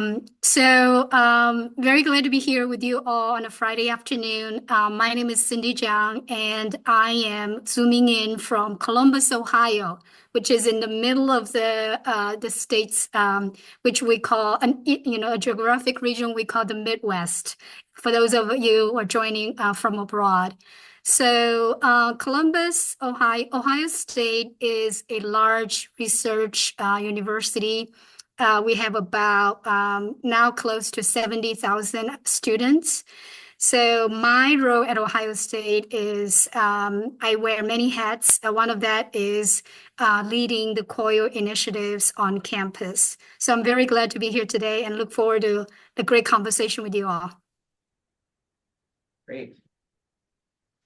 Very glad to be here with you all on a Friday afternoon. My name is Cindy Jiang, and I am zooming in from Columbus, Ohio, which is in the middle of the states, which we call a geographic region we call the Midwest. For those of you who are joining from abroad. Columbus, Ohio State is a large research university. We have about now close to 70,000 students. So my role at Ohio State is I wear many hats. One of that is leading the COIL initiatives on campus. So I'm very glad to be here today and look forward to a great conversation with you all. Great.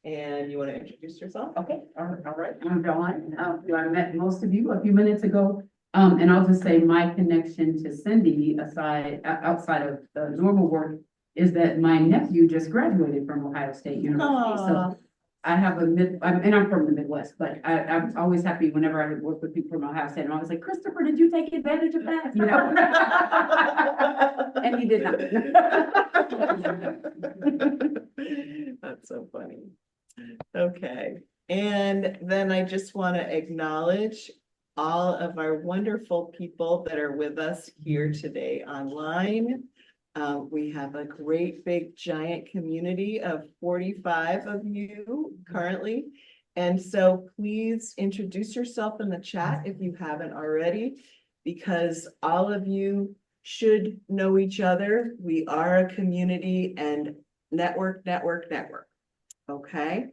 And you want to introduce yourself? Okay, all right. I'm Dawn. I met most of you a few minutes ago. And I'll just say my connection to Cindy outside of the normal work is that my nephew just graduated from Ohio State University. So I have and I'm from the Midwest, but I'm always happy whenever I work with people from Ohio State. I'm always like, Christopher, did you take advantage of that? You know? And he did not. That's so funny. Okay. And then I just want to acknowledge all of our wonderful people that are with us here today online. We have a great big giant community of 45 of you currently. And so please introduce yourself in the chat if you haven't already, because all of you should know each other. We are a community and network. Okay.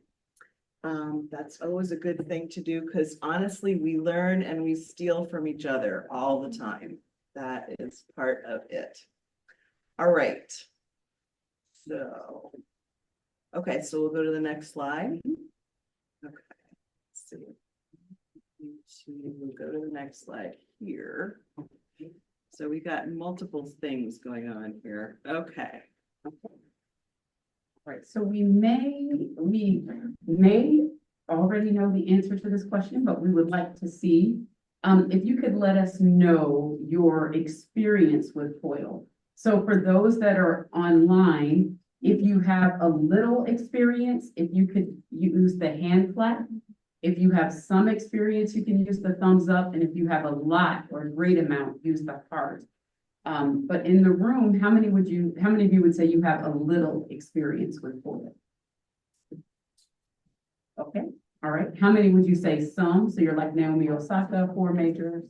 That's always a good thing to do because honestly, we learn and we steal from each other all the time. That is part of it. All right. So we'll go to the next slide. Okay. Let's see. We'll go to the next slide here. So we got multiple things going on here. Okay. Right, so we may already know the answer to this question, but we would like to see if you could let us know your experience with COIL. So for those that are online, if you have a little experience, if you could use the hand clap. If you have some experience, you can use the thumbs up, and if you have a lot or a great amount, use the heart. But in the room, how many of you would say you have a little experience with COIL? Okay, all right. How many would you say some? So you're like Naomi Osaka, 4 majors.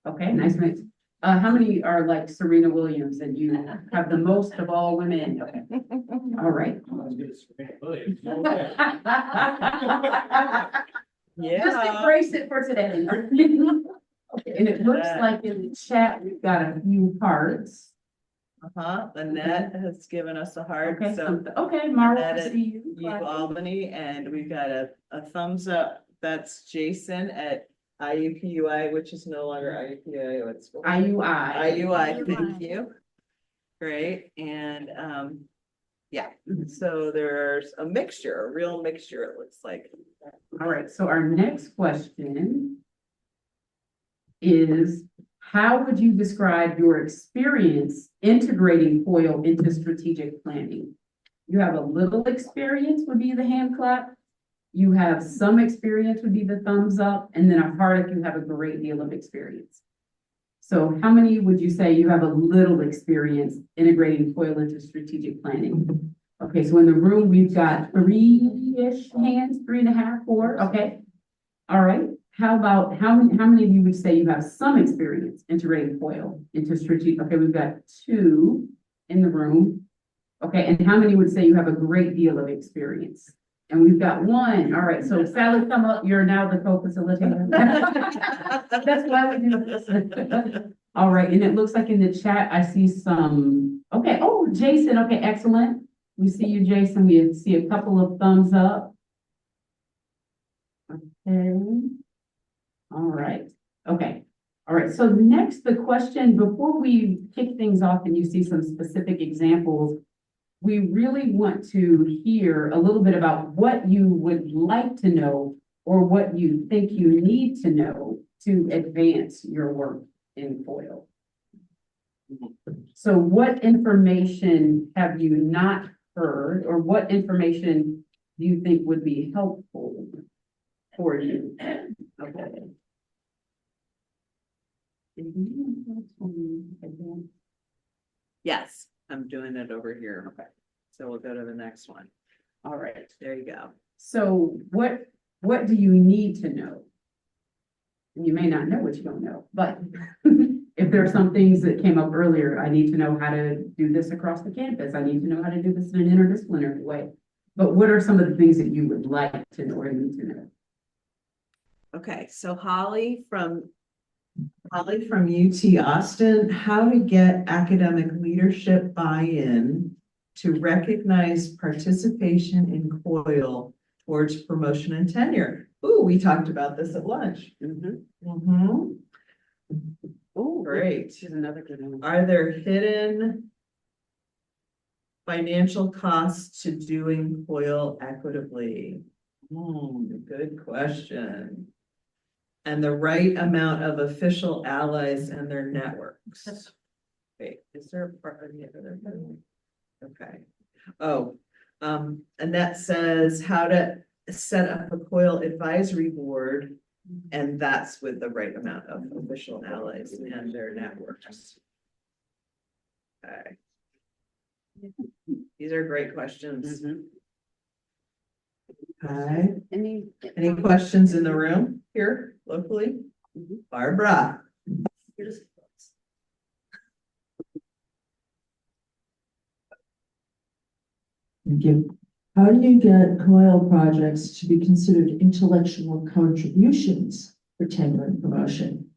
Okay, nice mix. How many are like Serena Williams and you have the most of all women? Okay. All right. Yeah. Just embrace it for today. And it looks like in the chat, we've got a few hearts. Lynette has given us a heart. Okay, so okay, Marla, I see you. Albany, and we've got a thumbs up. That's Jason at IUPUI, which is no longer IUPUI. It's IUI. Thank you. Great. And yeah, so there's a real mixture, it looks like. All right, so our next question is, how would you describe your experience integrating COIL into strategic planning? You have a little experience would be the hand clap. You have some experience would be the thumbs up, and then a heart if you have a great deal of experience. So how many would you say you have a little experience integrating COIL into strategic planning? Okay, so in the room, we've got 3-ish hands, 3.5, 4, okay. All right. How about how many of you would say you have some experience integrating COIL into strategic? Okay, we've got 2 in the room. Okay, and how many would say you have a great deal of experience? And we've got 1. All right, so Sally, come up. You're now the co-facilitator. That's why we do this. All right, and it looks like in the chat I see some. Okay, oh, Jason. Okay, excellent. We see you, Jason. We see a couple of thumbs up. Okay. All right. Okay. All right. So next, the question, before we kick things off and you see some specific examples, we really want to hear a little bit about what you would like to know or what you think you need to know to advance your work in COIL. So what information have you not heard, or what information do you think would be helpful for you? Okay. Yes, I'm doing it over here. Okay. So we'll go to the next one. All right. There you go. So what do you need to know? And you may not know what you don't know, but if there are some things that came up earlier, I need to know how to do this across the campus. I need to know how to do this in an interdisciplinary way. But what are some of the things that you would like to know or need to know? Okay, so Holly from UT Austin, how to get academic leadership buy-in to recognize participation in COIL towards promotion and tenure. Ooh, we talked about this at lunch. Oh, Great. Here's another good one. Are there hidden financial costs to doing COIL equitably? Good question. And the right amount of official allies and their networks. Wait, is there a part of the other? Okay. Oh, and that says how to set up a COIL advisory board, and that's with the right amount of official allies and their networks. Okay. These are great questions. Okay. Any questions in the room here locally? Barbara. Thank you. How do you get COIL projects to be considered intellectual contributions for tenure and promotion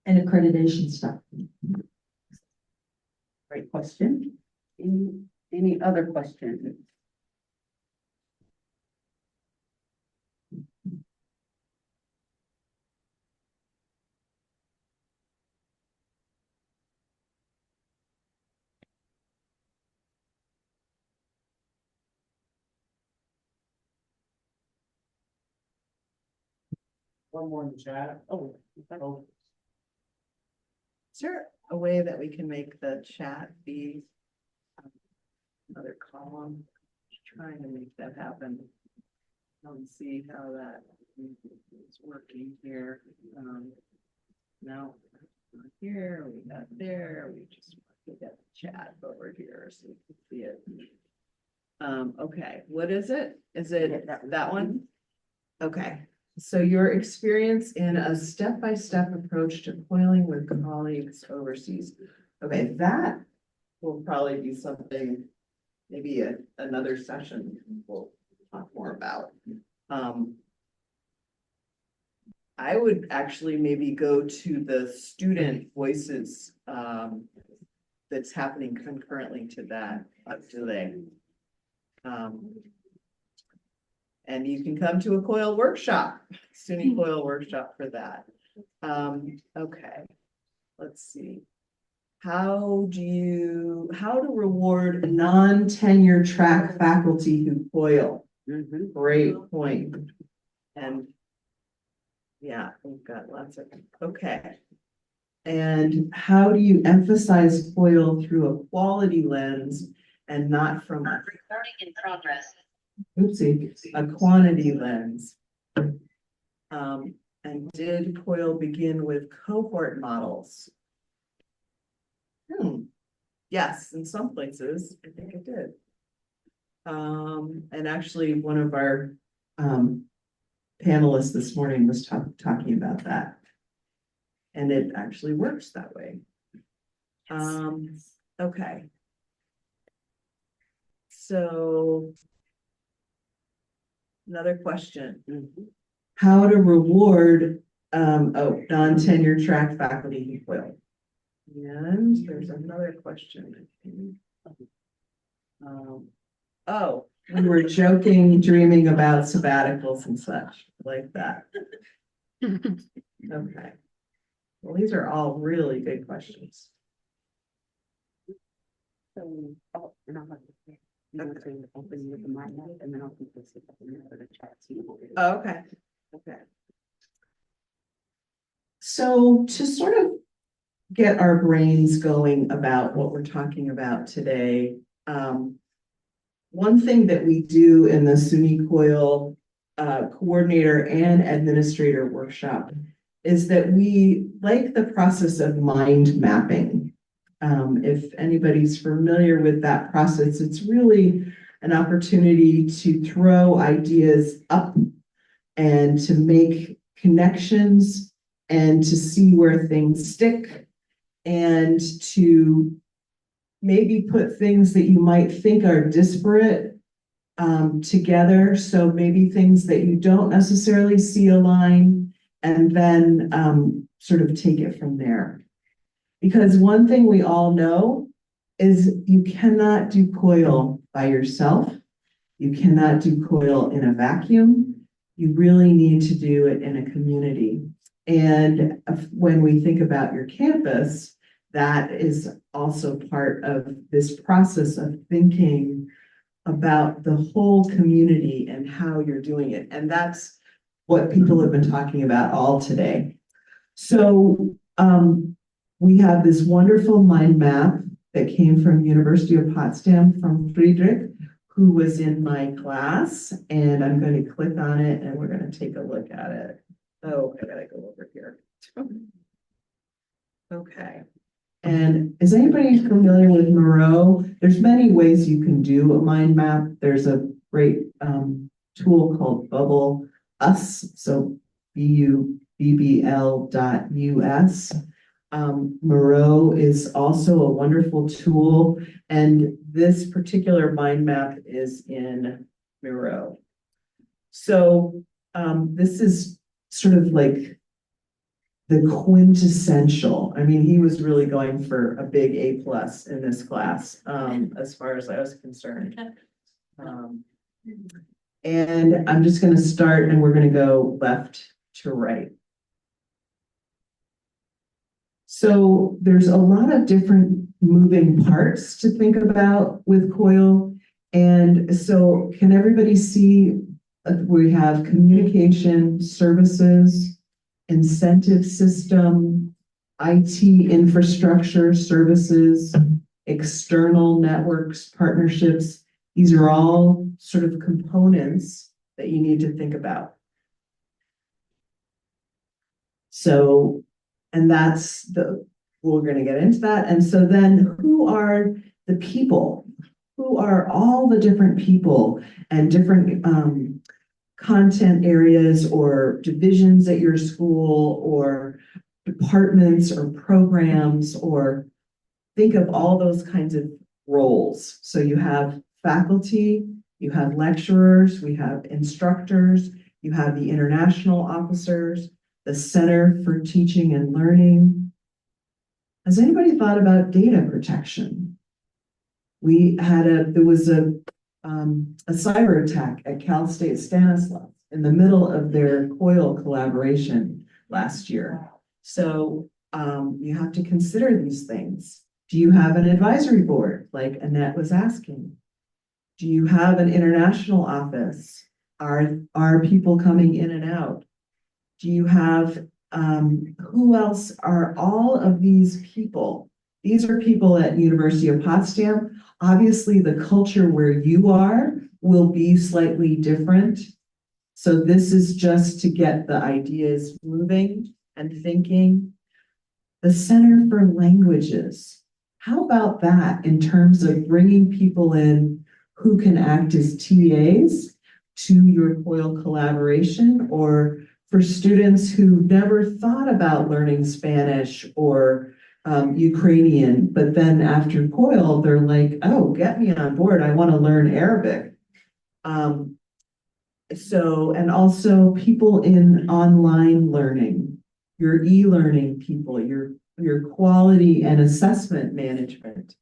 and accreditation stuff? Great question. Any other questions? One more in the chat. Oh, Is there a way that we can make the chat be another column? Just trying to make that happen. Let's see how that is working here. No, not here, we got there, we just want to get the chat over here so we can see it. Okay, what is it? Is it that one? Okay. So your experience in a step-by-step approach to COILing with colleagues overseas. Okay, that will probably be something, maybe another session we'll talk more about. I would actually maybe go to the student voices that's happening concurrently to that today. And you can come to a COIL workshop, SUNY COIL workshop for that. Okay, let's see. How to reward non-tenure track faculty who COIL? Great point. And yeah, we've got lots of, okay. And how do you emphasize COIL through a quality lens and not from a Recording in progress. oopsie, a quantity lens? And did COIL begin with cohort models? Yes, in some places, I think it did. And actually one of our panelists this morning was talking about that. And it actually works that way. Okay. So another question. How to reward non-tenure track faculty who COIL? And there's another question. Oh, we were joking, dreaming about sabbaticals and such like that. Okay. Well, these are all really good questions. So, oh, and I'll have to, open with the mic and then I'll keep this up in the chat. Oh, okay. Okay. So to sort of get our brains going about what we're talking about today, one thing that we do in the SUNY COIL coordinator and administrator workshop is that we like the process of mind mapping. If anybody's familiar with that process, it's really an opportunity to throw ideas up and to make connections and to see where things stick and to maybe put things that you might think are disparate together. So maybe things that you don't necessarily see align, and then sort of take it from there. Because one thing we all know is you cannot do COIL by yourself. You cannot do COIL in a vacuum. You really need to do it in a community. And when we think about your campus, that is also part of this process of thinking about the whole community and how you're doing it. And that's what people have been talking about all today. So we have this wonderful mind map that came from University of Potsdam from Friedrich, who was in my class, and I'm going to click on it and we're going to take a look at it. Oh, I gotta go over here. Okay. And is anybody familiar with Moreau? There's many ways you can do a mind map. There's a great tool called Bubble Us, so BUBBL.us. Moreau is also a wonderful tool, and this particular mind map is in Moreau. So this is sort of like the quintessential. I mean, he was really going for a big A+ in this class, as far as I was concerned. And I'm just going to start, and we're going to go left to right. So there's a lot of different moving parts to think about with COIL. And so can everybody see we have communication services, incentive system, IT infrastructure services, external networks, partnerships. These are all sort of components that you need to think about. So, and that's we're going to get into that. And so then who are the people? Who are all the different people and different content areas or divisions at your school or departments or programs, or think of all those kinds of roles. So you have faculty, you have lecturers, we have instructors, you have the international officers, the Center for Teaching and Learning. Has anybody thought about data protection? There was a cyber attack at Cal State Stanislaus in the middle of their COIL collaboration last year. So you have to consider these things. Do you have an advisory board, like Annette was asking? Do you have an international office? Are people coming in and out? Do you have, who else are all of these people? These are people at University of Potsdam. Obviously, the culture where you are will be slightly different. So this is just to get the ideas moving and thinking. The Center for Languages. How about that in terms of bringing people in who can act as TAs to your COIL collaboration, or for students who never thought about learning Spanish or Ukrainian, but then after COIL, they're like, oh, get me on board. I want to learn Arabic. And also people in online learning, your e-learning people, your quality and assessment management,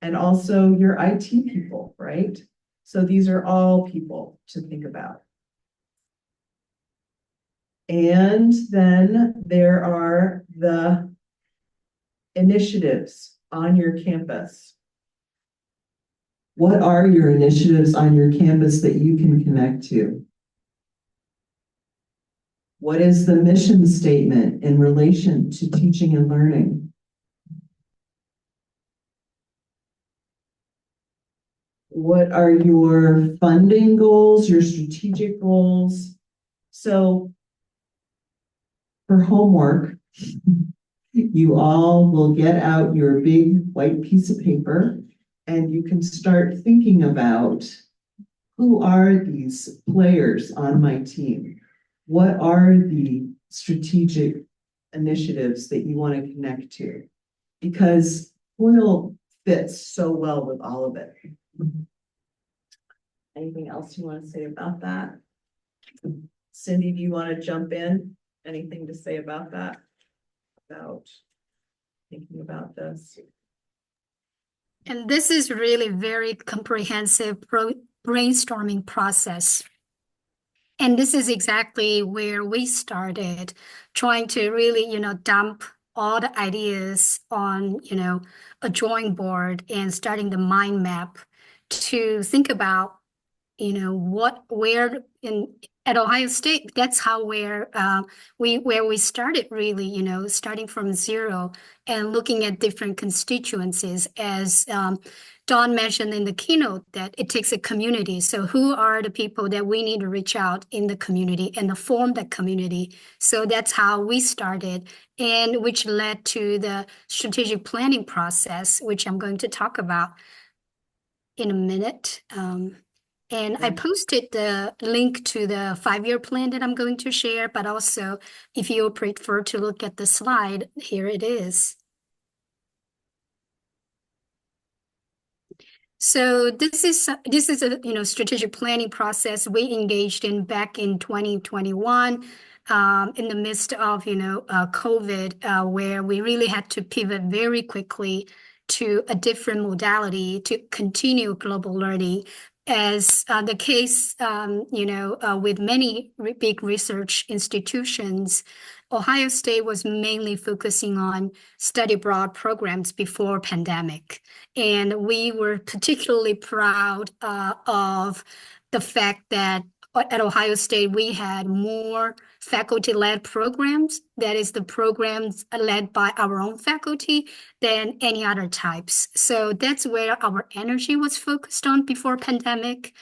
and also your IT people, right? So these are all people to think about. And then there are the initiatives on your campus. What are your initiatives on your campus that you can connect to? What is the mission statement in relation to teaching and learning? What are your funding goals, your strategic goals? So for homework, you all will get out your big white piece of paper and you can start thinking about who are these players on my team? What are the strategic initiatives that you want to connect to? Because COIL fits so well with all of it. Anything else you want to say about that? Cindy, do you want to jump in? Anything to say about that? About thinking about this? And this is really very comprehensive brainstorming process. And this is exactly where we started, trying to really, dump all the ideas on, a drawing board and starting the mind map to think about, where at Ohio State, that's how where we started really, starting from zero and looking at different constituencies as Dawn mentioned in the keynote that it takes a community. So who are the people that we need to reach out in the community and to form that community? So that's how we started, and which led to the strategic planning process, which I'm going to talk about in a minute. And I posted the link to the 5-year plan that I'm going to share, but also if you prefer to look at the slide, here it is. So this is a strategic planning process we engaged in back in 2021 in the midst of COVID, where we really had to pivot very quickly to a different modality to continue global learning. As the case, with many big research institutions, Ohio State was mainly focusing on study abroad programs before pandemic. And we were particularly proud of the fact that at Ohio State, we had more faculty-led programs, that is the programs led by our own faculty, than any other types. So that's where our energy was focused on before pandemic.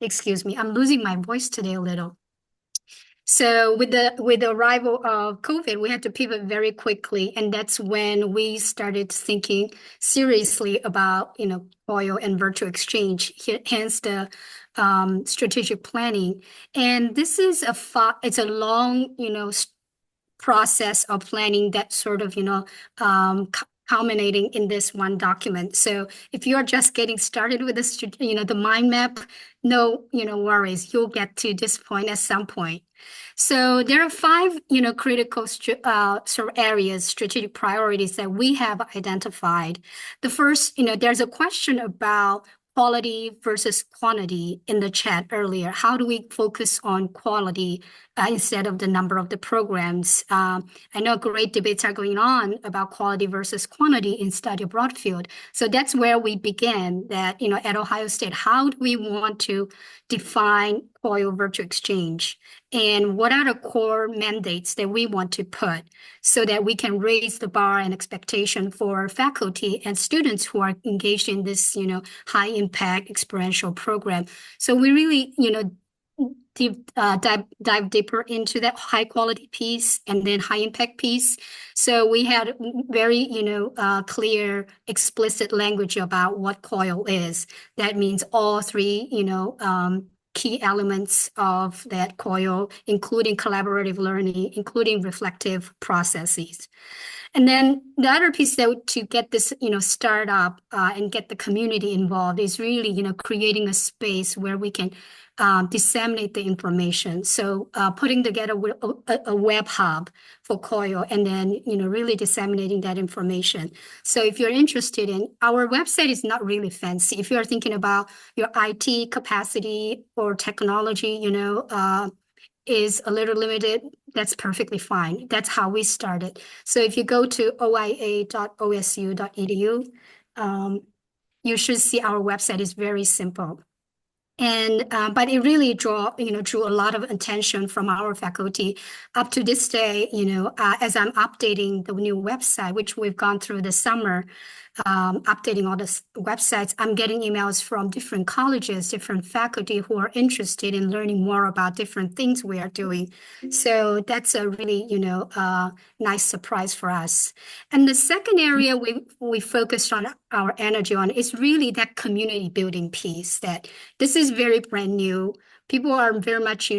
Excuse me, I'm losing my voice today a little. So with the arrival of COVID, we had to pivot very quickly, and that's when we started thinking seriously about COIL and virtual exchange. Hence the strategic planning, and this is it's a long process of planning that sort of culminating in this one document. So if you're just getting started with the mind map, no worries, you'll get to this point at some point. So there are 5 critical sort of areas, strategic priorities that we have identified. The first, there's a question about quality versus quantity in the chat earlier. How do we focus on quality instead of the number of the programs? I know great debates are going on about quality versus quantity in study abroad field. So that's where we began that, at Ohio State, how do we want to define COIL virtual exchange? And what are the core mandates that we want to put so that we can raise the bar and expectation for faculty and students who are engaged in this, high impact experiential program. So we really, dive deeper into that high quality piece and then high impact piece. So we had very, clear, explicit language about what COIL is. That means all 3, key elements of that COIL, including collaborative learning, including reflective processes. And then the other piece that to get this, start up and get the community involved is really, creating a space where we can disseminate the information. So putting together a web hub for COIL and then, really disseminating that information. So if you're interested in, our website is not really fancy. If you're thinking about your IT capacity or technology, is a little limited, that's perfectly fine. That's how we started. So if you go to oia.osu.edu, you should see our website is very simple. And but it really drew a lot of attention from our faculty. Up to this day, as I'm updating the new website, which we've gone through this summer, updating all the websites, I'm getting emails from different colleges, different faculty who are interested in learning more about different things we are doing. So that's a really, nice surprise for us. And the second area we focused on our energy on is really that community building piece, that this is very brand new. People are very much,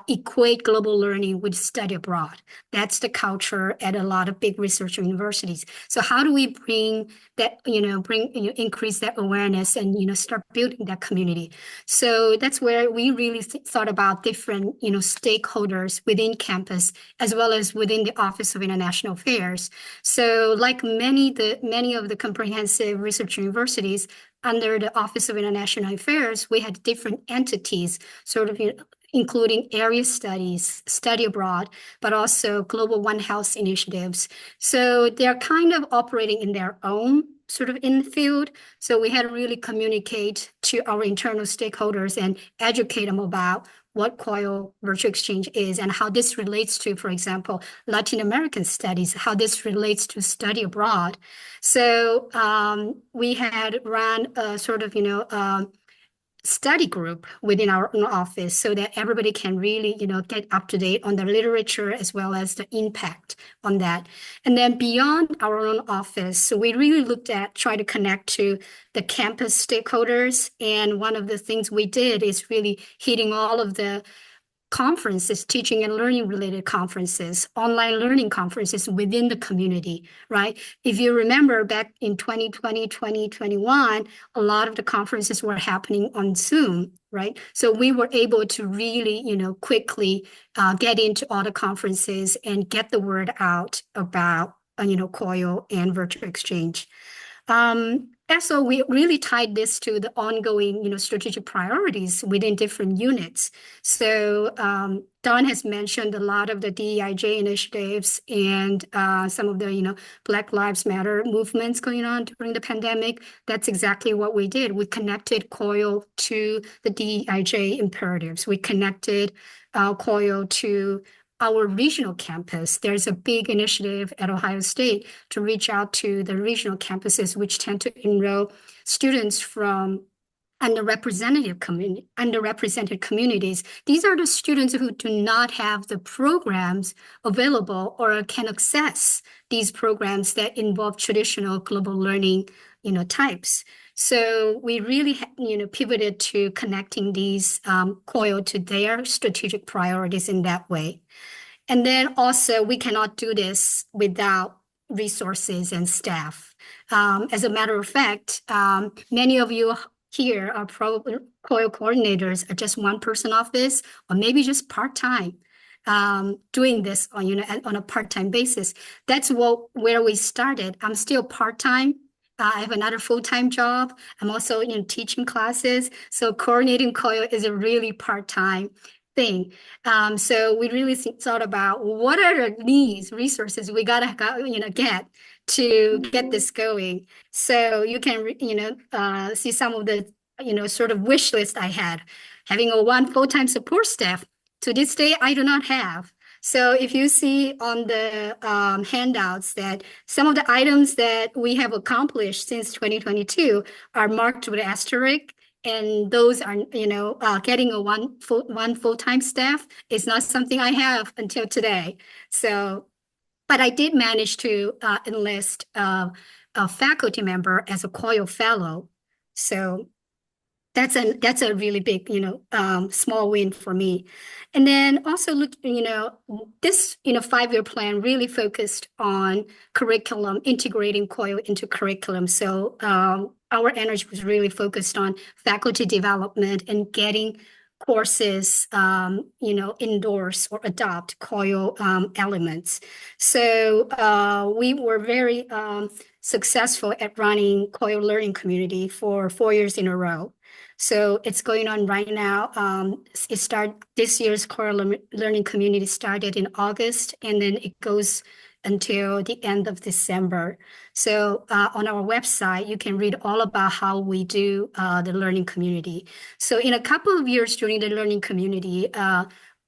equate global learning with study abroad. That's the culture at a lot of big research universities. So how do we bring that, increase that awareness and, start building that community? So that's where we really thought about different, stakeholders within campus, as well as within the Office of International Affairs. So like many of the comprehensive research universities, under the Office of International Affairs, we had different entities, sort of, including area studies, study abroad, but also Global One Health initiatives. So they're kind of operating in their own sort of in the field. So we had to really communicate to our internal stakeholders and educate them about what COIL virtual exchange is and how this relates to, for example, Latin American studies, how this relates to study abroad. So we had run a sort of, study group within our own office so that everybody can really, get up to date on the literature as well as the impact on that. And then beyond our own office, so we really try to connect to the campus stakeholders. And one of the things we did is really hitting all of the conferences, teaching and learning related conferences, online learning conferences within the community, right? If you remember back in 2020, 2021, a lot of the conferences were happening on Zoom, right? So we were able to really, quickly get into all the conferences and get the word out about, COIL and virtual exchange. Also, we really tied this to the ongoing, strategic priorities within different units. So Don has mentioned a lot of the DEIJ initiatives and some of the, Black Lives Matter movements going on during the pandemic. That's exactly what we did. We connected COIL to the DEIJ imperatives. We connected COIL to our regional campus. There's a big initiative at Ohio State to reach out to the regional campuses, which tend to enroll students from underrepresented communities. These are the students who do not have the programs available or can access these programs that involve traditional global learning, types. So we really, pivoted to connecting these COIL to their strategic priorities in that way. And then also, we cannot do this without resources and staff. As a matter of fact, many of you here are probably COIL coordinators at just one person office, or maybe just part-time, doing this on a part-time basis. That's where we started. I'm still part-time. I have another full-time job. I'm also teaching classes. So coordinating COIL is a really part-time thing. So we really thought about what are the needs, resources we gotta get to get this going. So you can see some of the sort of wish list I had. Having one full-time support staff. To this day, I do not have. So if you see on the handouts that some of the items that we have accomplished since 2022 are marked with asterisk, and those are, getting a one full-time staff is not something I have until today. So, but I did manage to enlist a faculty member as a COIL fellow. So that's a really big, small win for me. And then also look, this, 5-year plan really focused on curriculum, integrating COIL into curriculum. So our energy was really focused on faculty development and getting courses, endorse or adopt COIL elements. So we were very successful at running COIL Learning Community for 4 years in a row. So it's going on right now. This year's COIL Learning Community started in August, and then it goes until the end of December. So on our website, you can read all about how we do the learning community. So in a couple of years during the learning community,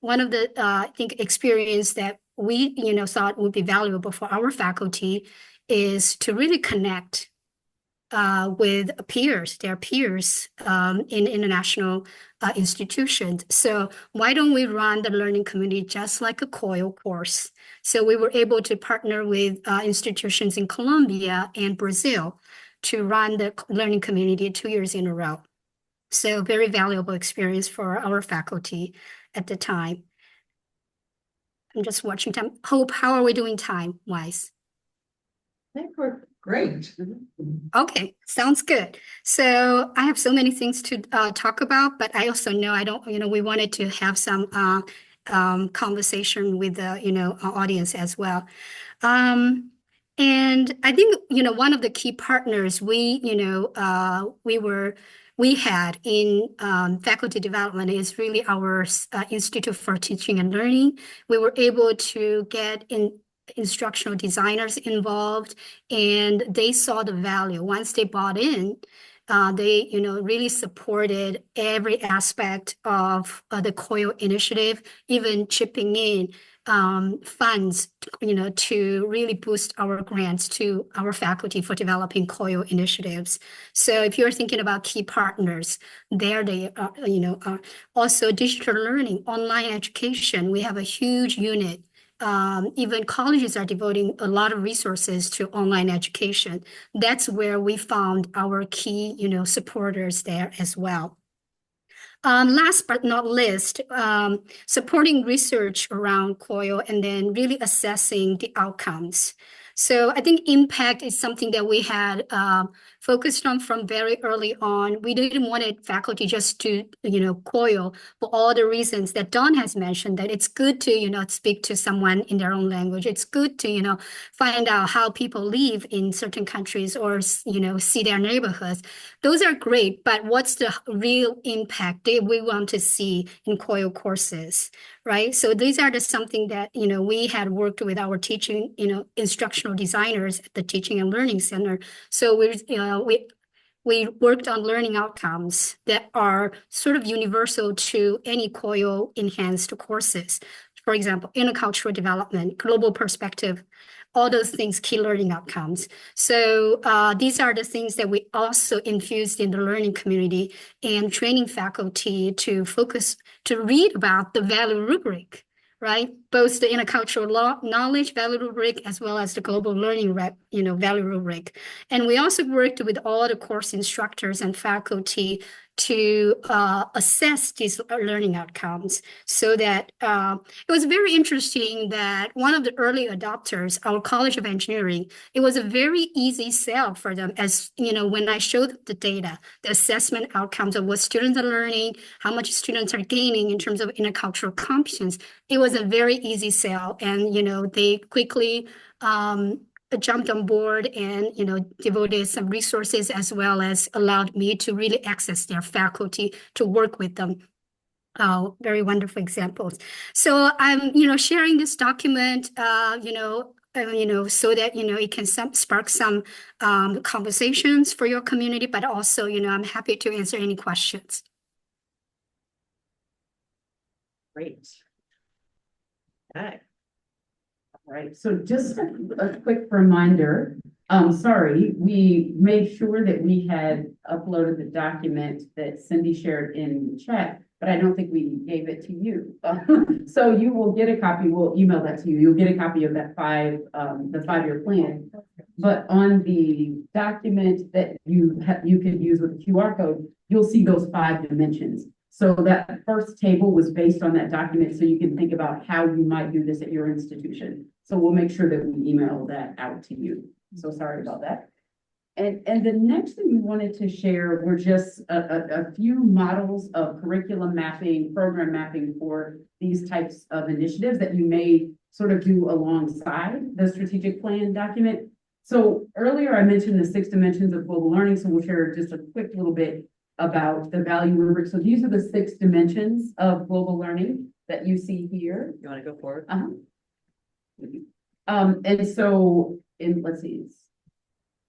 one of the, I think, experience that we, thought would be valuable for our faculty is to really connect with their peers in international institutions. So why don't we run the learning community just like a COIL course? So we were able to partner with institutions in Colombia and Brazil to run the learning community 2 years in a row. So very valuable experience for our faculty at the time. I'm just watching time. Hope, how are we doing time-wise? I think we're great. Okay, sounds good. So I have so many things to talk about, but I also know we wanted to have some conversation with the, our audience as well. And I think, one of the key partners we had in faculty development is really our Institute for Teaching and Learning. We were able to get instructional designers involved, and they saw the value. Once they bought in, they really supported every aspect of the COIL initiative, even chipping in funds, to really boost our grants to our faculty for developing COIL initiatives. So if you're thinking about key partners, there they are, also digital learning, online education. We have a huge unit. Even colleges are devoting a lot of resources to online education. That's where we found our key, supporters there as well. Last but not least, supporting research around COIL and then really assessing the outcomes. So I think impact is something that we had focused on from very early on. We didn't want faculty just to, COIL for all the reasons that Dawn has mentioned, that it's good to, speak to someone in their own language. It's good to, find out how people live in certain countries or, see their neighborhoods. Those are great, but what's the real impact that we want to see in COIL courses, right? So these are something that, we had worked with our teaching, instructional designers at the Teaching and Learning Center. So we worked on learning outcomes that are sort of universal to any COIL enhanced courses. For example, intercultural development, global perspective, all those things, key learning outcomes. So these are the things that we also infused in the learning community and training faculty to focus, to read about the value rubric, right? Both the intercultural knowledge value rubric as well as the global learning value rubric. And we also worked with all the course instructors and faculty to assess these learning outcomes, so that it was very interesting that one of the early adopters, our College of Engineering, it was a very easy sell for them, as when I showed the data, the assessment outcomes of what students are learning, how much students are gaining in terms of intercultural competence. It was a very easy sell, and they quickly jumped on board and devoted some resources, as well as allowed me to really access their faculty to work with them. Very wonderful examples. So I'm sharing this document so that it can spark some conversations for your community, but also I'm happy to answer any questions. Great. Okay. All right, so just a quick reminder, sorry, we made sure that we had uploaded the document that Cindy shared in the chat, but I don't think we gave it to you. So you will get a copy, we'll email that to you. You'll get a copy of that the 5-year plan. But on the document that you could use with the QR code, you'll see those 5 dimensions. So that first table was based on that document, so you can think about how you might do this at your institution. So we'll make sure that we email that out to you. So sorry about that. And the next thing we wanted to share were just a few models of curriculum mapping, program mapping for these types of initiatives that you may sort of do alongside the strategic plan document. So earlier I mentioned the 6 dimensions of global learning, so we'll share just a quick little bit about the value rubric. So these are the 6 dimensions of global learning that you see here. You want to go forward? And so let's see, it's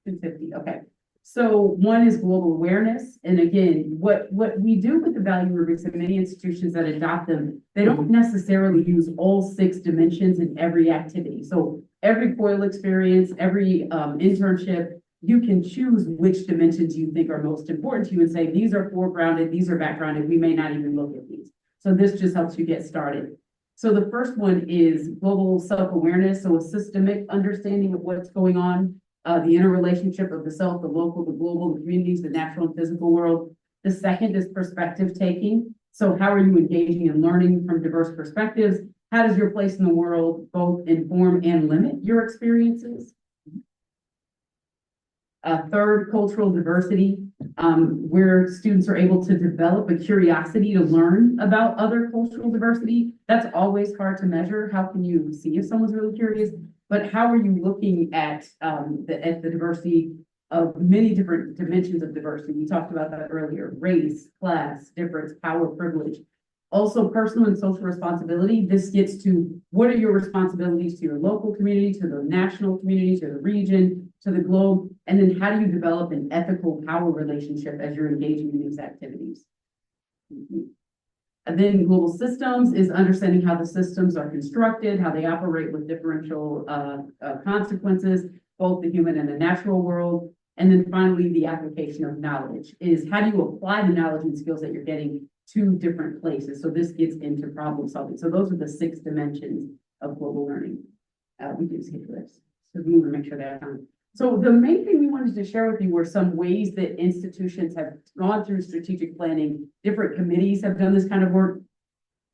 250. Okay. So one is global awareness. And again, what we do with the value rubrics in many institutions that adopt them, they don't necessarily use all 6 dimensions in every activity. So every COIL experience, every internship, you can choose which dimensions you think are most important to you and say, these are foregrounded, these are backgrounded, we may not even look at these. So this just helps you get started. So the first one is global self-awareness, so a systemic understanding of what's going on, the interrelationship of the self, the local, the global, the communities, the natural and physical world. The second is perspective taking. So how are you engaging and learning from diverse perspectives? How does your place in the world both inform and limit your experiences? Third, cultural diversity, where students are able to develop a curiosity to learn about other cultural diversity. That's always hard to measure. How can you see if someone's really curious? But how are you looking at the diversity of many different dimensions of diversity? We talked about that earlier: race, class, difference, power, privilege. Also, personal and social responsibility. This gets to what are your responsibilities to your local community, to the national community, to the region, to the globe, and then how do you develop an ethical power relationship as you're engaging in these activities? And then global systems is understanding how the systems are constructed, how they operate with differential consequences, both the human and the natural world. And then finally, the application of knowledge is how do you apply the knowledge and skills that you're getting to different places. So this gets into problem solving. So those are the 6 dimensions of global learning. We can skip this. So we want to make sure that on. So the main thing we wanted to share with you were some ways that institutions have gone through strategic planning. Different committees have done this kind of work.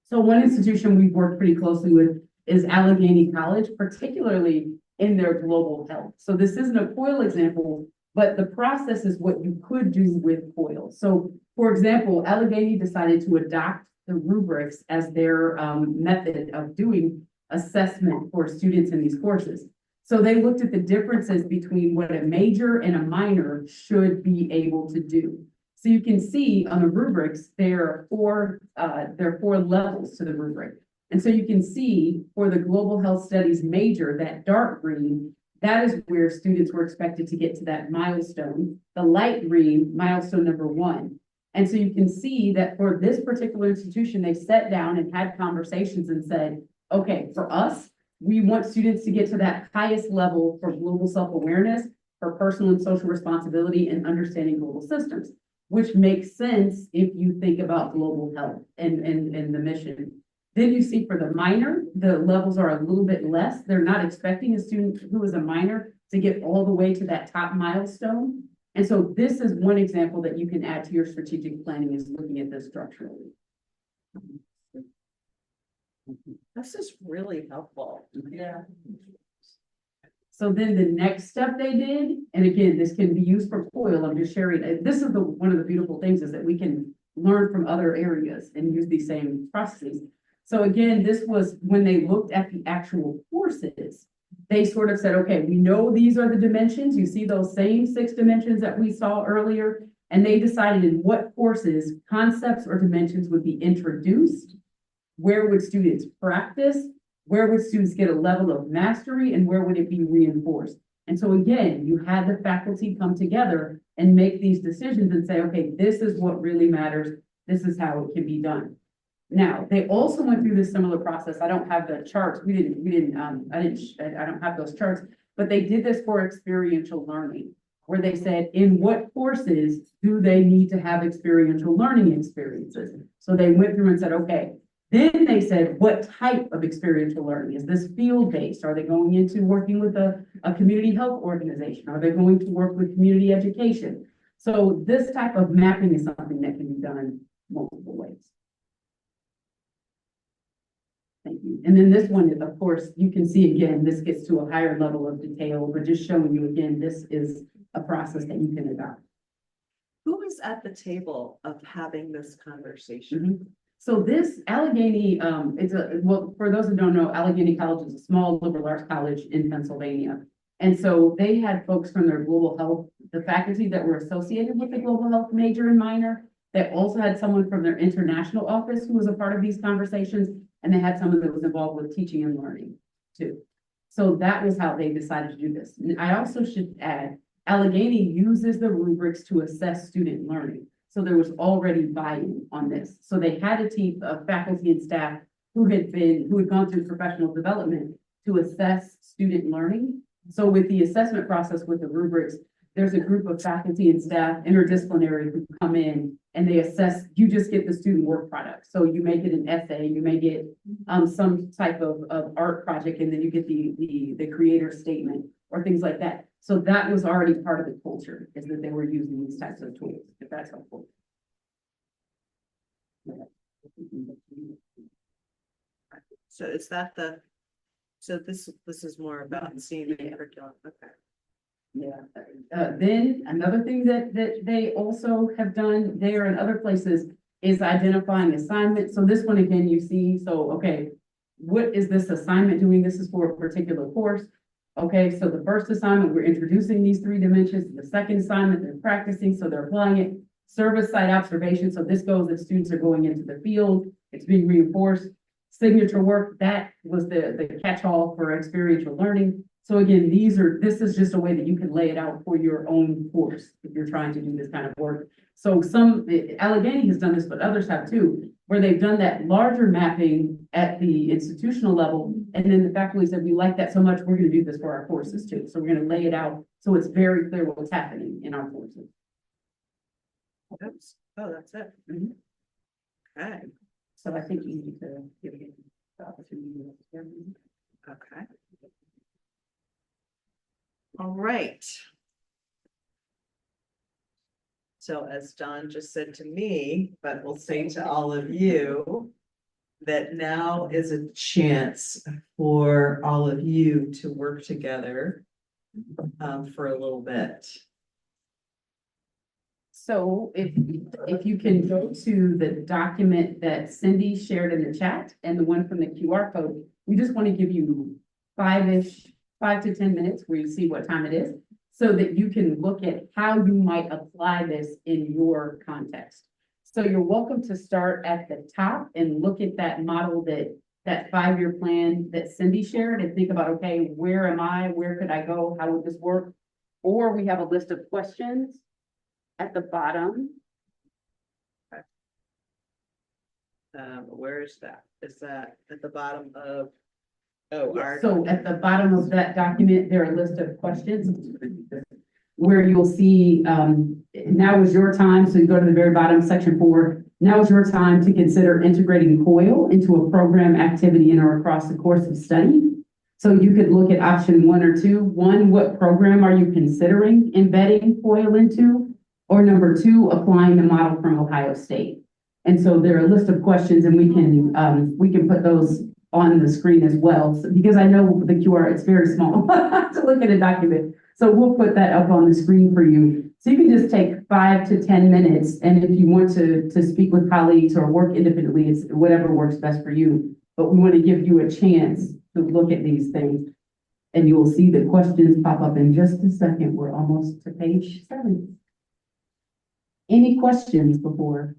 So one institution we've worked pretty closely with is Allegheny College, particularly in their global health. So this isn't a COIL example, but the process is what you could do with COIL. So for example, Allegheny decided to adopt the rubrics as their method of doing assessment for students in these courses. So they looked at the differences between what a major and a minor should be able to do. So you can see on the rubrics, there are 4 levels to the rubric. And so you can see for the global health studies major, that dark green, that is where students were expected to get to that milestone. The light green, milestone number 1. And so you can see that for this particular institution, they sat down and had conversations and said, okay, for us, we want students to get to that highest level for global self-awareness, for personal and social responsibility, and understanding global systems, which makes sense if you think about global health and the mission. Then you see for the minor, the levels are a little bit less. They're not expecting a student who is a minor to get all the way to that top milestone. And so this is one example that you can add to your strategic planning, is looking at this structurally. This is really helpful. Yeah. So then the next step they did, and again, this can be used for COIL, I'm just sharing, this is one of the beautiful things is that we can learn from other areas and use these same processes. So again, this was when they looked at the actual courses, they sort of said, okay, we know these are the dimensions. You see those same 6 dimensions that we saw earlier, and they decided in what courses concepts or dimensions would be introduced, where would students practice, where would students get a level of mastery, and where would it be reinforced? And so again, you had the faculty come together and make these decisions and say, okay, this is what really matters. This is how it can be done. Now, they also went through this similar process. I don't have the charts. I don't have those charts, but they did this for experiential learning, where they said, in what courses do they need to have experiential learning experiences? So they went through and said, okay, then they said, what type of experiential learning? Is this field-based? Are they going into working with a community health organization? Are they going to work with community education? So this type of mapping is something that can be done multiple ways. Thank you. And then this one is, of course, you can see again, this gets to a higher level of detail, but just showing you again, this is a process that you can adopt. Who is at the table of having this conversation? Mm-hmm. So this Allegheny, well, for those who don't know, Allegheny College is a small liberal arts college in Pennsylvania. And so they had folks from their global health, the faculty that were associated with the global health major and minor. They also had someone from their international office who was a part of these conversations. And they had someone that was involved with teaching and learning too. So that was how they decided to do this. And I also should add, Allegheny uses the rubrics to assess student learning. So there was already buy-in on this. So they had a team of faculty and staff who had gone through professional development to assess student learning. So with the assessment process with the rubrics, there's a group of faculty and staff, interdisciplinary, who come in and they assess, you just get the student work product. So you may get an essay, you may get some type of art project, and then you get the creator statement or things like that. So that was already part of the culture, is that they were using these types of tools, if that's helpful. So is that so this is more about seeing the curriculum, okay. Yeah, then another thing that they also have done there and other places is identifying assignments. So this one again, you see, so, okay, what is this assignment doing? This is for a particular course. Okay, so the first assignment, we're introducing these 3 dimensions. The second assignment, they're practicing, so they're applying it. Service site observation, so this goes if students are going into the field, it's being reinforced. Signature work, that was the catch-all for experiential learning. So again, this is just a way that you can lay it out for your own course if you're trying to do this kind of work. So Allegheny has done this, but others have too, where they've done that larger mapping at the institutional level. And then the faculty said, we like that so much, we're going to do this for our courses too. So we're going to lay it out so it's very clear what's happening in our courses. Oops. Oh, that's it. Mhm. Okay, So I think you need to give it the opportunity. okay. All right. So as Don just said to me, but we'll say to all of you, that now is a chance for all of you to work together for a little bit. So if you can go to the document that Cindy shared in the chat and the one from the QR code, we just want to give you 5 to 10 minutes where you see what time it is, so that you can look at how you might apply this in your context. So you're welcome to start at the top and look at that model, that 5-year plan that Cindy shared, and think about, okay, where am I? Where could I go? How would this work? Or we have a list of questions at the bottom. Where is that? Is that at the bottom of? Oh, our. So at the bottom of that document, there are a list of questions where you'll see, now is your time. So you go to the very bottom, section 4. Now is your time to consider integrating COIL into a program, activity, in or across the course of study. So you could look at option 1 or 2. 1, what program are you considering embedding COIL into? Or number 2, applying the model from Ohio State. And so there are a list of questions, and we can put those on the screen as well. So, because I know the QR, it's very small to look at a document. So we'll put that up on the screen for you. So you can just take 5 to 10 minutes. And if you want to speak with colleagues or work independently, it's whatever works best for you. But we want to give you a chance to look at these things. And you will see the questions pop up in just a second. We're almost to page 7. Any questions before?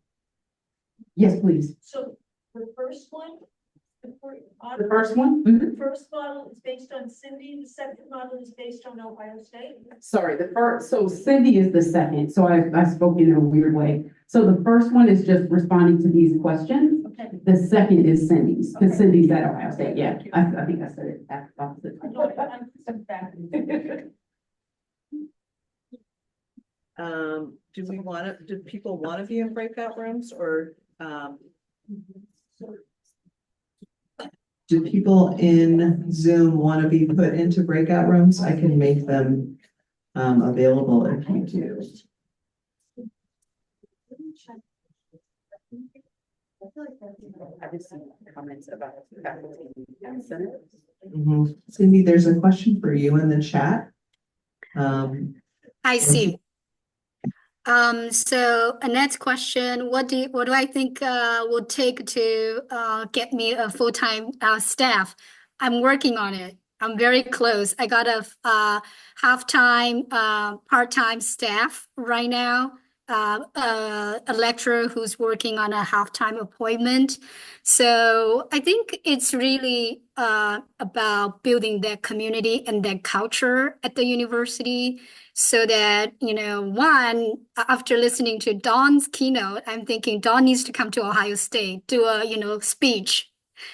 Yes, please. So the first one, The first one? the first model is based on Cindy, the second model is based on Ohio State. Sorry, the first, so Cindy is the second, so I spoke in a weird way. So the first one is just responding to these questions. Okay. The second is Cindy's, because Okay. Cindy's at Ohio State, yeah. I think I said it opposite. I'm back. Do people want to be in breakout rooms, or, do people in Zoom want to be put into breakout rooms? I can make them, available if you do. I just see comments about faculty and Senate. Cindy, there's a question for you in the chat. I see. So Annette's question, what do I think will take to get me a full-time staff? I'm working on it. I'm very close. I got a half-time, part-time staff right now. A lecturer who's working on a half-time appointment. So I think it's really about building that community and that culture at the university, so that, one, after listening to Dawn's keynote, I'm thinking Dawn needs to come to Ohio State, do a, speech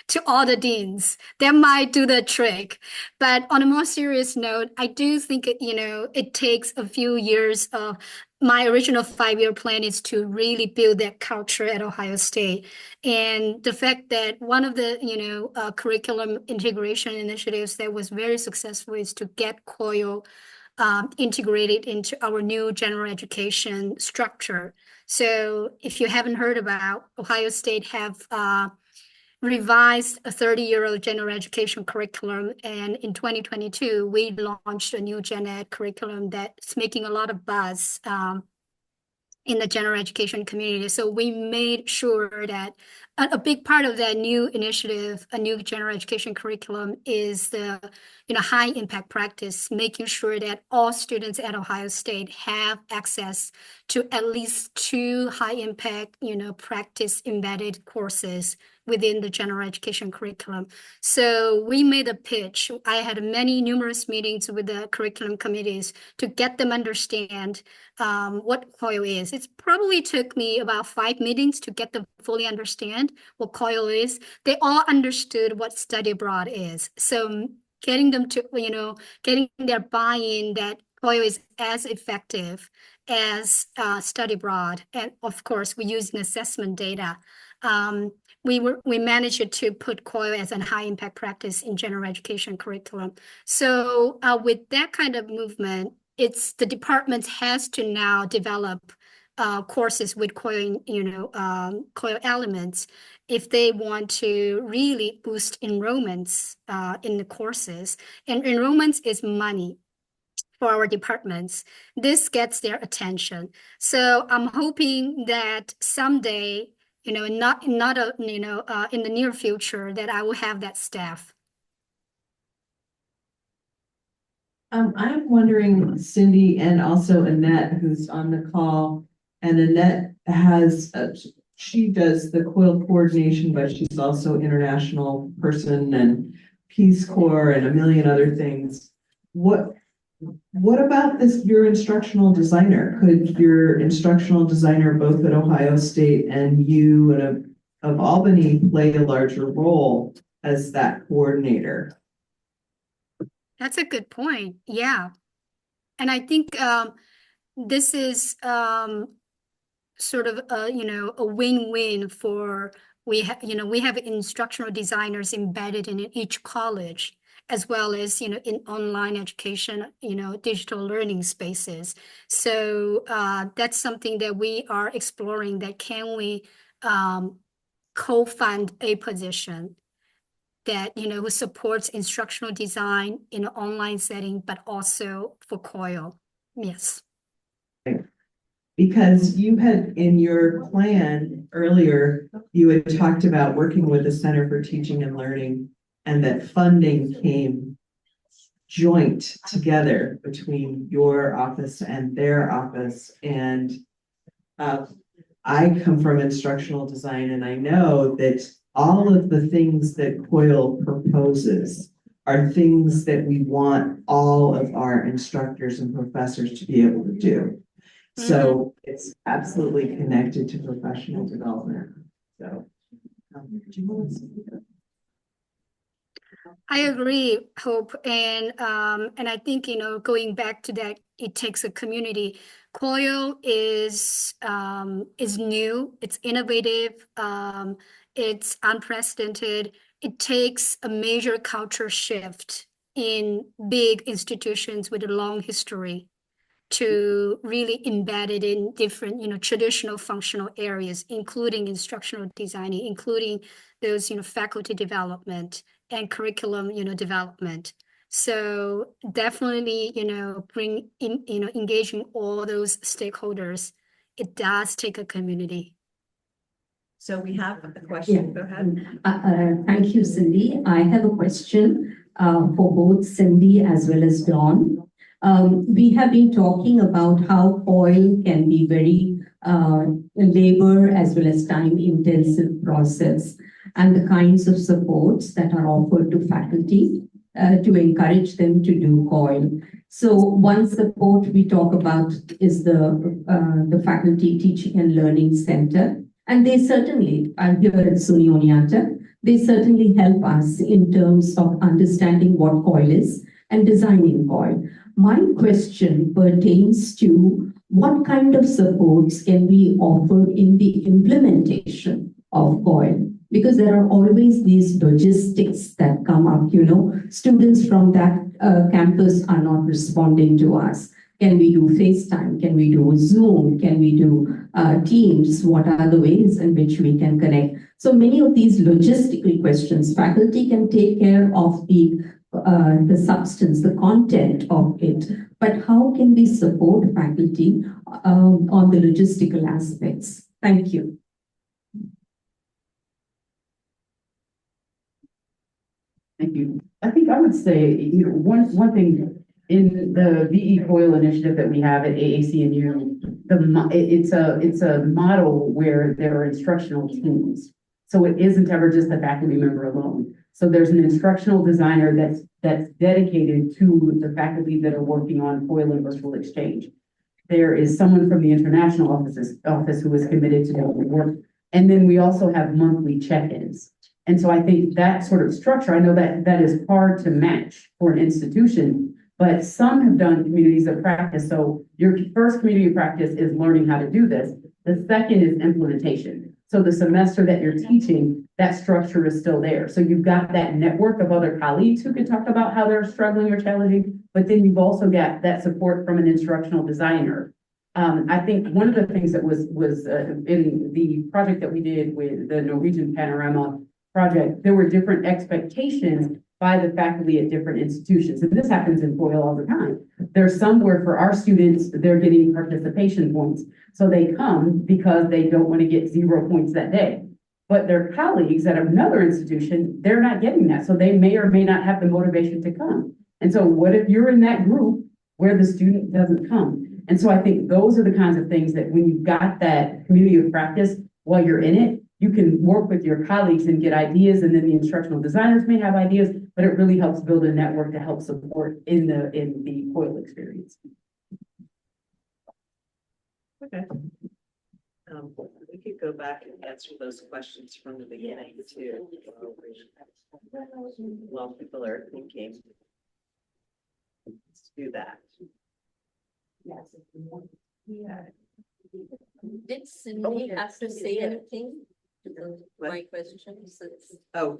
to all the deans. That might do the trick. But on a more serious note, I do think, it takes a few years of my original 5-year plan is to really build that culture at Ohio State. And the fact that one of the, curriculum integration initiatives that was very successful is to get COIL integrated into our new general education structure. So if you haven't heard about, Ohio State have revised a 30-year-old general education curriculum. And in 2022, we launched a new gen ed curriculum that's making a lot of buzz in the general education community. So we made sure that a big part of that new initiative, a new general education curriculum, is the high impact practice, making sure that all students at Ohio State have access to at least 2 high impact, practice embedded courses within the general education curriculum. So we made a pitch. I had numerous meetings with the curriculum committees to get them understand what COIL is. It probably took me about 5 meetings to get them fully understand what COIL is. They all understood what study abroad is. So getting them to, getting their buy-in that COIL is as effective as study abroad. And of course, we use assessment data. We managed to put COIL as a high impact practice in general education curriculum. So with that kind of movement, the department has to now develop courses with COIL, COIL elements if they want to really boost enrollments in the courses. And enrollments is money for our departments. This gets their attention. So I'm hoping that someday, not in the near future, that I will have that staff. I'm wondering, Cindy, and also Annette, who's on the call, and Annette she does the COIL coordination, but she's also international person and Peace Corps and a million other things. What about your instructional designer? Could your instructional designer, both at Ohio State and you of Albany, play a larger role as that coordinator? That's a good point. Yeah. And I think this is sort of a win-win for we have instructional designers embedded in each college, as well as in online education, digital learning spaces. So that's something that we are exploring, that can we co-fund a position that who supports instructional design in an online setting, but also for COIL. Yes. Because you had in your plan earlier, you had talked about working with the Center for Teaching and Learning, and that funding came joint together between your office and their office. And I come from instructional design, and I know that all of the things that COIL proposes are things that we want all of our instructors and professors to be able to do. So it's absolutely connected to professional development. So, do you want to say that? I agree, Hope, and I think going back to that, it takes a community. COIL is new, it's innovative, it's unprecedented. It takes a major culture shift in big institutions with a long history to really embed it in different, traditional functional areas, including instructional designing, including those, faculty development and curriculum, development. So definitely, bring in, engaging all those stakeholders. It does take a community. So we have a question. Go ahead. Thank you, Cindy. I have a question for both Cindy as well as Dawn. We have been talking about how COIL can be very labor as well as time intensive process, and the kinds of supports that are offered to faculty to encourage them to do COIL. So one support we talk about is the Faculty Teaching and Learning Center. And they certainly, I'm here at SUNY Oneonta, They certainly help us in terms of understanding what COIL is and designing COIL. My question pertains to what kind of supports can be offered in the implementation of COIL? Because there are always these logistics that come up, students from that campus are not responding to us. Can we do FaceTime? Can we do Zoom? Can we do Teams? What are the ways in which we can connect? So many of these logistical questions, faculty can take care of the substance, the content of it, but how can we support faculty on the logistical aspects? Thank you. Thank you. I think I would say, one thing in the VE COIL initiative that we have at AAC&U, it's a model where there are instructional teams. So it isn't ever just a faculty member alone. So there's an instructional designer that's dedicated to the faculty that are working on COIL and virtual exchange. There is someone from the international office who is committed to doing the work. And then we also have monthly check-ins. And so I think that sort of structure, I know that is hard to match for an institution, but some have done communities of practice. So your first community of practice is learning how to do this. The second is implementation. So the semester that you're teaching, that structure is still there. So you've got that network of other colleagues who can talk about how they're struggling or challenging, but then you've also got that support from an instructional designer. I think one of the things that was in the project that we did with the Norwegian Panorama project, there were different expectations by the faculty at different institutions. And this happens in COIL all the time. There's somewhere for our students, they're getting participation points. So they come because they don't want to get 0 points that day. But their colleagues at another institution, they're not getting that. So they may or may not have the motivation to come. And so what if you're in that group where the student doesn't come? And so I think those are the kinds of things that when you've got that community of practice while you're in it, you can work with your colleagues and get ideas, and then the instructional designers may have ideas, but it really helps build a network to help support in the COIL experience. Okay. We could go back and answer those questions from the beginning too. While people are thinking. Let's do that. Yes. Yeah. Did Cindy have to say anything to my questions? Oh,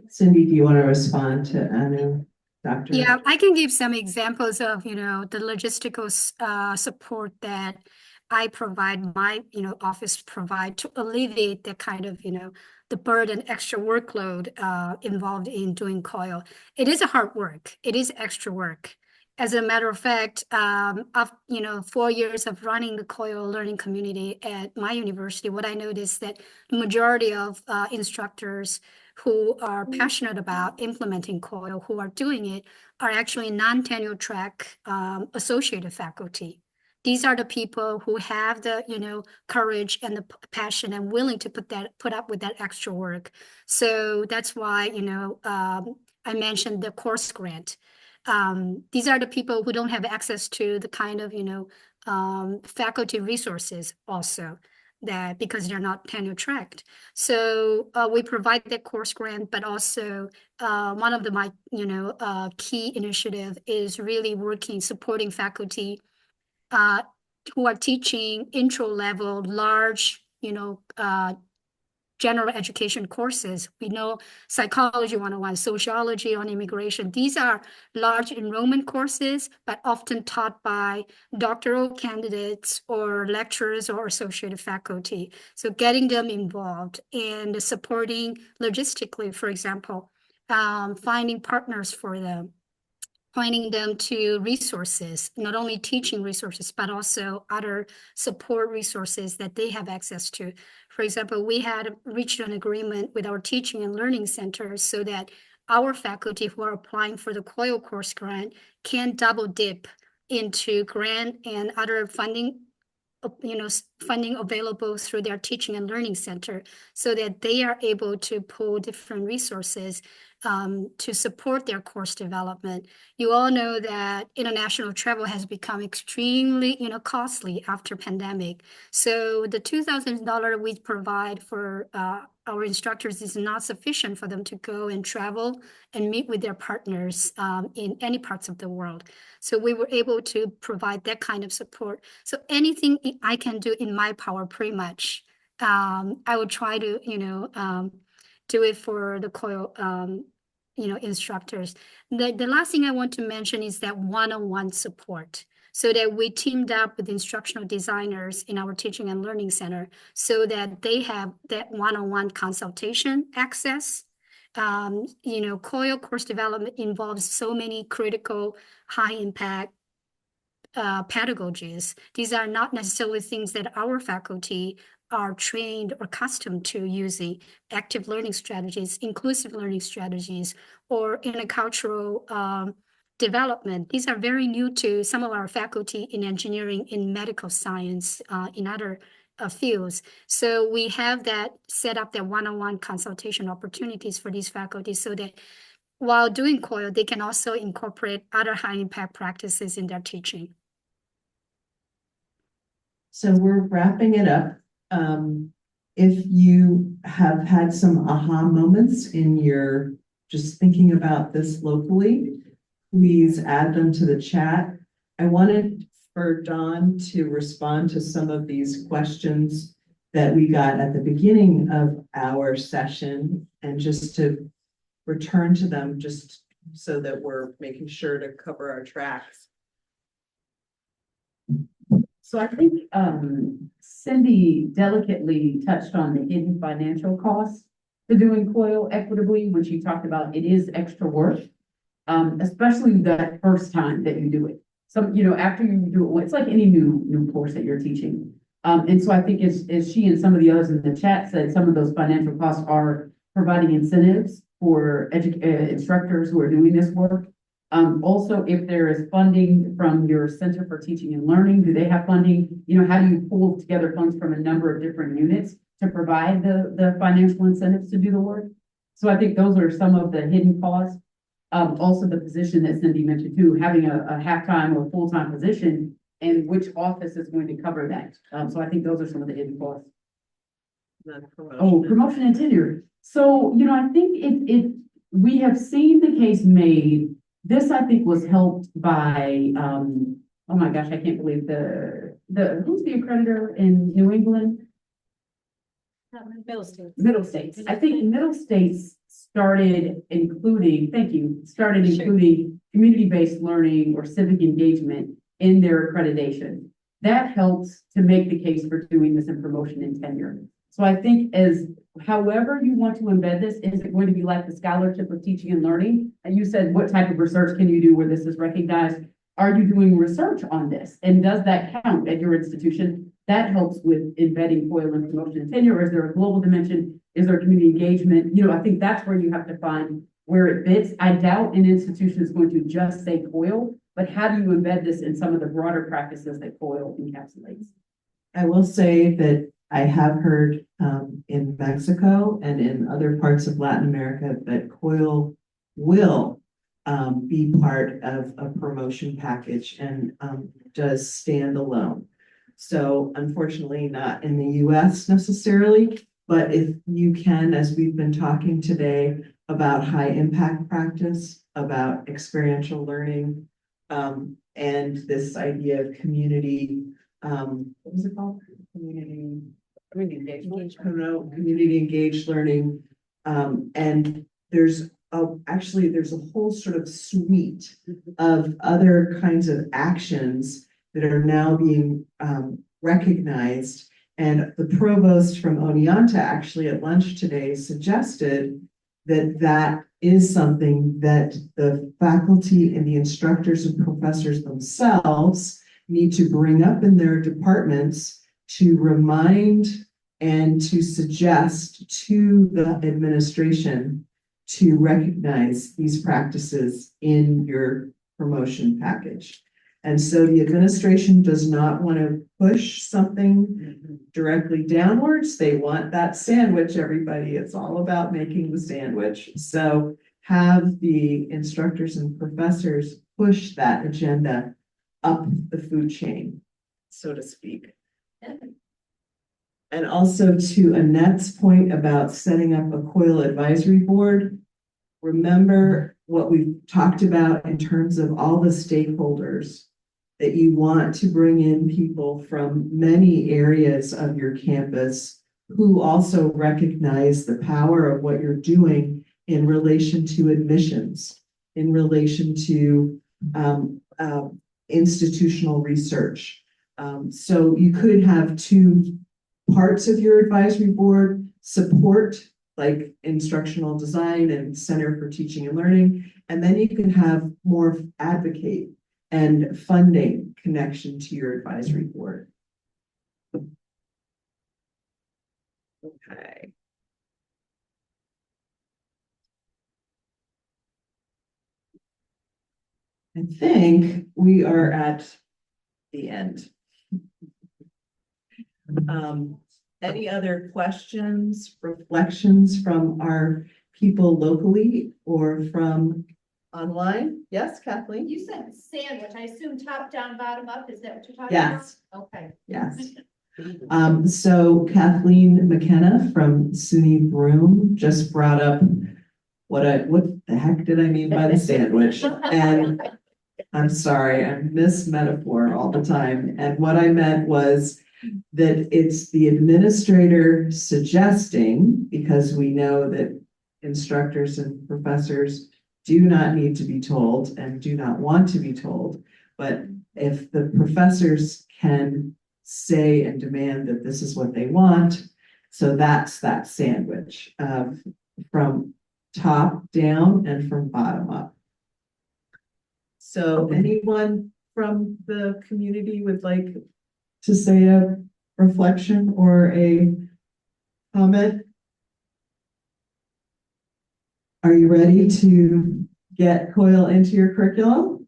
Cindy, do you want to respond to Anu, Dr.? Yeah, I can give some examples of, the logistical support that I provide, my, office provide to alleviate the kind of, the burden, extra workload involved in doing COIL. It is a hard work. It is extra work. As a matter of fact, of 4 years of running the COIL learning community at my university, what I noticed that the majority of instructors who are passionate about implementing COIL, who are doing it, are actually non-tenure track associated faculty. These are the people who have the courage and the passion and willing to put up with that extra work. So that's why I mentioned the course grant. These are the people who don't have access to the kind of faculty resources also, that because they're not tenure tracked. So we provide that course grant, but also one of my key initiative is really supporting faculty who are teaching intro level large general education courses. We know psychology 101, sociology on immigration. These are large enrollment courses, but often taught by doctoral candidates or lecturers or associated faculty. So getting them involved and supporting logistically, for example, finding partners for them, pointing them to resources, not only teaching resources, but also other support resources that they have access to. For example, we had reached an agreement with our teaching and learning centers so that our faculty who are applying for the COIL course grant can double dip into grant and other funding available through their teaching and learning center so that they are able to pull different resources to support their course development. You all know that international travel has become extremely, costly after pandemic. So the $2,000 we provide for our instructors is not sufficient for them to go and travel and meet with their partners in any parts of the world. So we were able to provide that kind of support. So anything I can do in my power, pretty much, I would try to, do it for the COIL, instructors. The last thing I want to mention is that one-on-one support, so that we teamed up with instructional designers in our teaching and learning center so that they have that one-on-one consultation access. COIL course development involves so many critical, high impact pedagogies. These are not necessarily things that our faculty are trained or accustomed to using: active learning strategies, inclusive learning strategies, or intercultural development. These are very new to some of our faculty in engineering, in medical science, in other fields. So we have that set up, that one-on-one consultation opportunities for these faculty, so that while doing COIL, they can also incorporate other high impact practices in their teaching. So we're wrapping it up. If you have had some aha moments in your just thinking about this locally, please add them to the chat. I wanted for Dawn to respond to some of these questions that we got at the beginning of our session, and just to return to them, just so that we're making sure to cover our tracks. So I think Cindy delicately touched on the hidden financial costs to doing COIL equitably when she talked about it is extra work, especially that first time that you do it. So, after you do it, it's like any new course that you're teaching. And so I think as she and some of the others in the chat said, some of those financial costs are providing incentives for instructors who are doing this work. Also, if there is funding from your Center for Teaching and Learning, do they have funding? How do you pull together funds from a number of different units to provide the financial incentives to do the work? So I think those are some of the hidden costs. Also the position that Cindy mentioned too, having a half-time or full-time position, and which office is going to cover that. So I think those are some of the hidden costs. Promotion and tenure. So, I think we have seen the case made. This, I think, was helped by, oh my gosh, I can't believe who's the accreditor in New England? Middle States. Middle States. I think Middle States started including community-based learning or civic engagement in their accreditation. That helps to make the case for doing this in promotion and tenure. So I think however you want to embed this, is it going to be like the scholarship of teaching and learning? And you said, what type of research can you do where this is recognized? Are you doing research on this? And does that count at your institution? That helps with embedding COIL in promotion and tenure. Is there a global dimension? Is there community engagement? I think that's where you have to find where it fits. I doubt an institution is going to just say COIL, but how do you embed this in some of the broader practices that COIL encapsulates? I will say that I have heard in Mexico and in other parts of Latin America that COIL will be part of a promotion package and does stand alone. So unfortunately, not in the US necessarily, but if you can, as we've been talking today about high impact practice, about experiential learning, and this idea of community, what was it called? Community engagement. I don't know, community engaged learning. And there's there's a whole sort of suite of other kinds of actions that are now being recognized. And the provost from Oneonta actually at lunch today suggested that is something that the faculty and the instructors and professors themselves need to bring up in their departments to remind and to suggest to the administration to recognize these practices in your promotion package. And so the administration does not want to push something directly downwards. They want that sandwich, everybody. It's all about making the sandwich. So have the instructors and professors push that agenda up the food chain, so to speak. And also to Annette's point about setting up a COIL advisory board, remember what we've talked about in terms of all the stakeholders, that you want to bring in people from many areas of your campus who also recognize the power of what you're doing in relation to admissions, in relation to institutional research. So you could have two parts of your advisory board: support, like instructional design and Center for Teaching and Learning, and then you can have more advocate and funding connection to your advisory board. Okay. I think we are at the end. Any other questions, reflections from our people locally or from online? Yes, Kathleen? You said sandwich, I assume top down, bottom up, is that what you're talking about? Yes. Okay. Yes. So Kathleen McKenna from SUNY Broome just brought up what the heck did I mean by the sandwich? And I'm sorry, I miss metaphor all the time. And what I meant was that it's the administrator suggesting, because we know that instructors and professors do not need to be told and do not want to be told. But if the professors can say and demand that this is what they want, so that's that sandwich from top down and from bottom up. So anyone from the community would like to say a reflection or a comment? Are you ready to get COIL into your curriculum?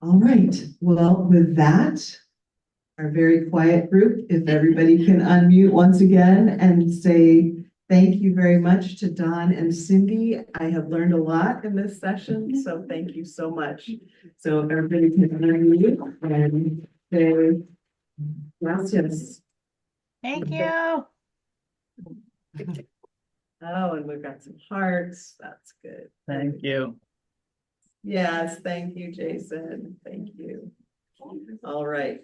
All right, well, with that, our very quiet group, if everybody can unmute once again and say thank you very much to Don and Cindy. I have learned a lot in this session, so thank you so much. So everybody can unmute and say gracias. Thank you. Oh, and we've got some hearts. That's good. Thank you. Yes, thank you, Jason. Thank you. All right.